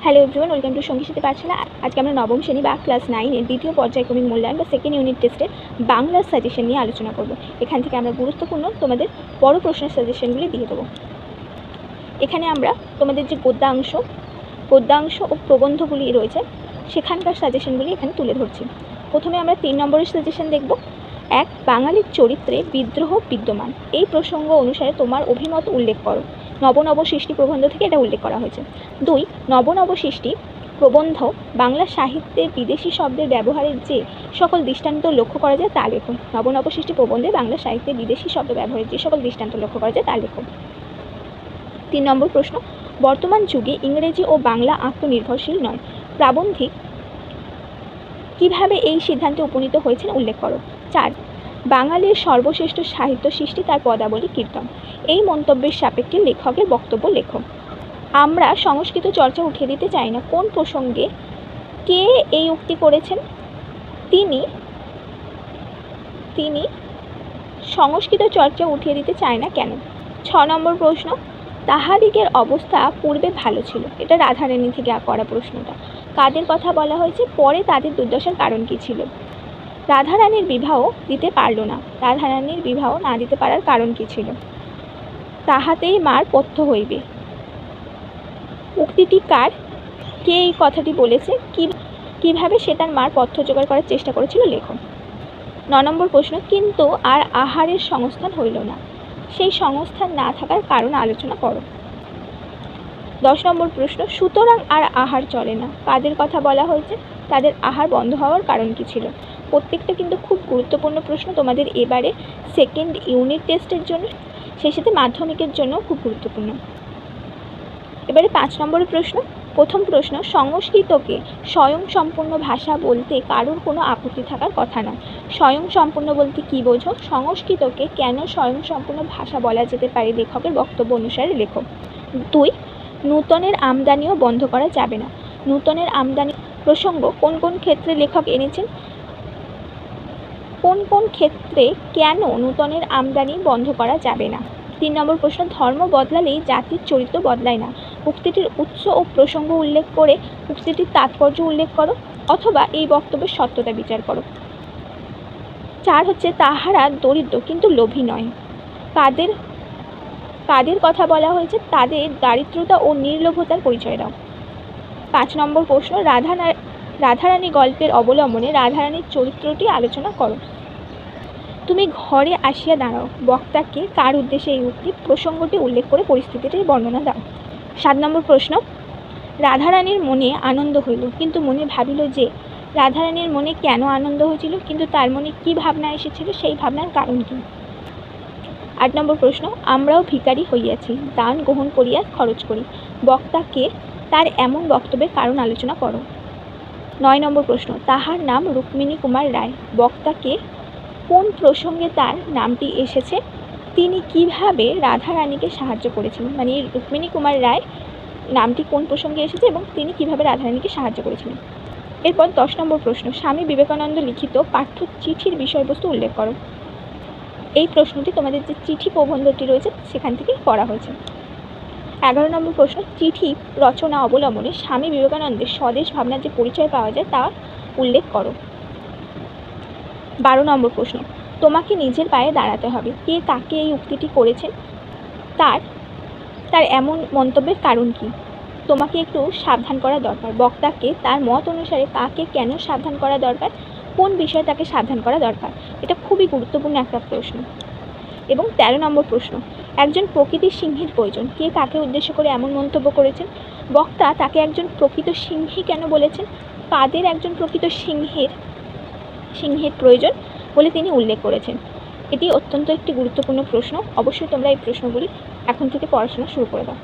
Hello everyone, welcome to সঙ্গী সাথী পাঠশালা। আজকে আমরা নবম শ্রেণী বা ক্লাস 9-এর দ্বিতীয় পর্যায়ক্রমিক মূল্যায়ন বা সেকেন্ড ইউনিট টেস্টের বাংলার সাজেশন নিয়ে আলোচনা করব। এখান থেকে আমরা গুরুত্বপূর্ণ তোমাদের বড় প্রশ্নের সাজেশনগুলি দিয়ে দেবো। এখানে আমরা তোমাদের যে গদ্যাংশ ও প্রবন্ধগুলি রয়েছে সেখানকার সাজেশনগুলি এখানে তুলে ধরছি। প্রথমে আমরা 3 নম্বরের সাজেশন দেখব। 1, বাঙালির চরিত্রে বিদ্রোহ বিদ্যমান। এই প্রসঙ্গ অনুসারে তোমার অভিমত উল্লেখ করো। নব সৃষ্টি প্রবন্ধ থেকে এটা উল্লেখ করা হয়েছে। 2, নব সৃষ্টি প্রবন্ধ বাংলা সাহিত্যে বিদেশি শব্দের ব্যবহারের যে সকল দৃষ্টান্ত লক্ষ্য করা যায় তা লেখো। নব সৃষ্টি প্রবন্ধে বাংলা সাহিত্যে বিদেশি শব্দ ব্যবহারের যে সকল দৃষ্টান্ত লক্ষ্য করা যায় তা লেখো। 3 নম্বর প্রশ্ন, বর্তমান যুগে ইংরেজি ও বাংলা আত্মনির্ভরশীল নয়। প্রাবন্ধিক কিভাবে এই সিদ্ধান্তে উপনীত হয়েছেন উল্লেখ করো। 4, বাঙালির সর্বশ্রেষ্ঠ সাহিত্য সৃষ্টি তার পদাবলী কীর্তন। এই মন্তব্যের সাপেক্ষে লেখকের বক্তব্য লেখো। আমরা সংস্কৃত চর্চা উঠিয়ে দিতে চাই না। কোন প্রসঙ্গে কে এই উক্তি করেছেন? তিনি সংস্কৃত চর্চা উঠিয়ে দিতে চায় না কেন? 6 নম্বর প্রশ্ন, তাহাদিগের অবস্থা পূর্বে ভালো ছিল। এটা রাধারানী থেকে করা প্রশ্নটা। কাদের কথা বলা হয়েছে? পরে তাদের দুর্দশার কারণ কী ছিল? রাধারানীর বিবাহ দিতে পারল না। রাধারানীর বিবাহ না দিতে পারার কারণ কী ছিল? তাহাতেই মার পথ্য হইবে। উক্তিটি কার? কে এই কথাটি বলেছে? কিভাবে সে তার মার পথ্য জোগাড় করার চেষ্টা করেছিল লেখো। 9 নম্বর প্রশ্ন, কিন্তু আর আহারের সংস্থান হইল না। সেই সংস্থান না থাকার কারণ আলোচনা করো। 10 নম্বর প্রশ্ন, সুতরাং আর আহার চলে না। কাদের কথা বলা হয়েছে? তাদের আহার বন্ধ হওয়ার কারণ কী ছিল? প্রত্যেকটা কিন্তু খুব গুরুত্বপূর্ণ প্রশ্ন তোমাদের এবারে সেকেন্ড ইউনিট টেস্টের জন্য, সেই সাথে মাধ্যমিকের জন্য খুব গুরুত্বপূর্ণ। এবারে 5 নম্বরের প্রশ্ন। প্রথম প্রশ্ন, সংস্কৃতকে স্বয়ংসম্পূর্ণ ভাষা বলতে কারোর কোনো আপত্তি থাকার কথা নয়। স্বয়ংসম্পূর্ণ বলতে কী বোঝো? সংস্কৃতকে কেন স্বয়ংসম্পূর্ণ ভাষা বলা যেতে পারে লেখকের বক্তব্য অনুসারে লেখো। 2, নূতনের আমদানিও বন্ধ করা যাবে না। নূতনের আমদানি প্রসঙ্গ কোন কোন ক্ষেত্রে লেখক এনেছেন? কোন কোন ক্ষেত্রে কেন নূতনের আমদানি বন্ধ করা যাবে না? 3 নম্বর প্রশ্ন, ধর্ম বদলালেই জাতির চরিত্র বদলায় না। উক্তিটির উৎস ও প্রসঙ্গ উল্লেখ করে উক্তিটির তাৎপর্য উল্লেখ করো, অথবা এই বক্তব্যের সত্যতা বিচার করো। 4 হচ্ছে, তাহারা দরিদ্র কিন্তু লোভী নয়। কাদের কথা বলা হয়েছে? তাদের দারিদ্রতা ও নির্লোভতার পরিচয় দাও। 5 নম্বর প্রশ্ন, রাধারানী গল্পের অবলম্বনে রাধারানীর চরিত্রটি আলোচনা করো। তুমি ঘরে আসিয়া দাঁড়াও। বক্তাকে কার উদ্দেশ্যে এই উক্তি প্রসঙ্গটি উল্লেখ করে পরিস্থিতিটির বর্ণনা দাও। 7 নম্বর প্রশ্ন, রাধারানীর মনে আনন্দ হইল, কিন্তু মনে ভাবিল যে। রাধারানীর মনে কেন আনন্দ হয়েছিল, কিন্তু তার মনে কী ভাবনা এসেছিল, সেই ভাবনার কারণ কী? 8 নম্বর প্রশ্ন, আমরাও ভিখারি হইয়াছি, দান গ্রহণ করিয়া খরচ করি। বক্তাকে তার এমন বক্তব্যের কারণ আলোচনা করো। 9 নম্বর প্রশ্ন, তাহার নাম রুক্মিণী কুমার রায়। বক্তাকে কোন প্রসঙ্গে তার নামটি এসেছে? তিনি কিভাবে রাধারানীকে সাহায্য করেছিলেন, মানে রুক্মিণী কুমার রায় নামটি কোন প্রসঙ্গে এসেছে এবং তিনি কিভাবে রাধারানীকে সাহায্য করেছিলেন। এরপর 10 নম্বর প্রশ্ন, স্বামী বিবেকানন্দ লিখিত পাঠ্য চিঠির বিষয়বস্তু উল্লেখ করো। এই প্রশ্নটি তোমাদের যে চিঠি প্রবন্ধটি রয়েছে সেখান থেকে করা হয়েছে। 11 নম্বর প্রশ্ন, চিঠি রচনা অবলম্বনে স্বামী বিবেকানন্দের স্বদেশ ভাবনার যে পরিচয় পাওয়া যায় তা উল্লেখ করো। 12 নম্বর প্রশ্ন, তোমাকে নিজের পায়ে দাঁড়াতে হবে। কে তাকে এই উক্তিটি করেছেন? তার এমন মন্তব্যের কারণ কী? তোমাকে একটু সাবধান করা দরকার। বক্তাকে তার মত অনুসারে কাকে কেন সাবধান করা দরকার? কোন বিষয়ে তাকে সাবধান করা দরকার? এটা খুবই গুরুত্বপূর্ণ একটা প্রশ্ন। এবং 13 নম্বর প্রশ্ন, একজন প্রকৃতির সিংহীর প্রয়োজন। কে কাকে উদ্দেশ্য করে এমন মন্তব্য করেছেন? বক্তা তাকে একজন প্রকৃত সিংহী কেন বলেছেন? কাদের একজন প্রকৃত সিংহের প্রয়োজন বলে তিনি উল্লেখ করেছেন? এটি অত্যন্ত একটি গুরুত্বপূর্ণ প্রশ্ন। অবশ্যই তোমরা এই প্রশ্নগুলি এখন থেকে পড়াশোনা শুরু করে দাও।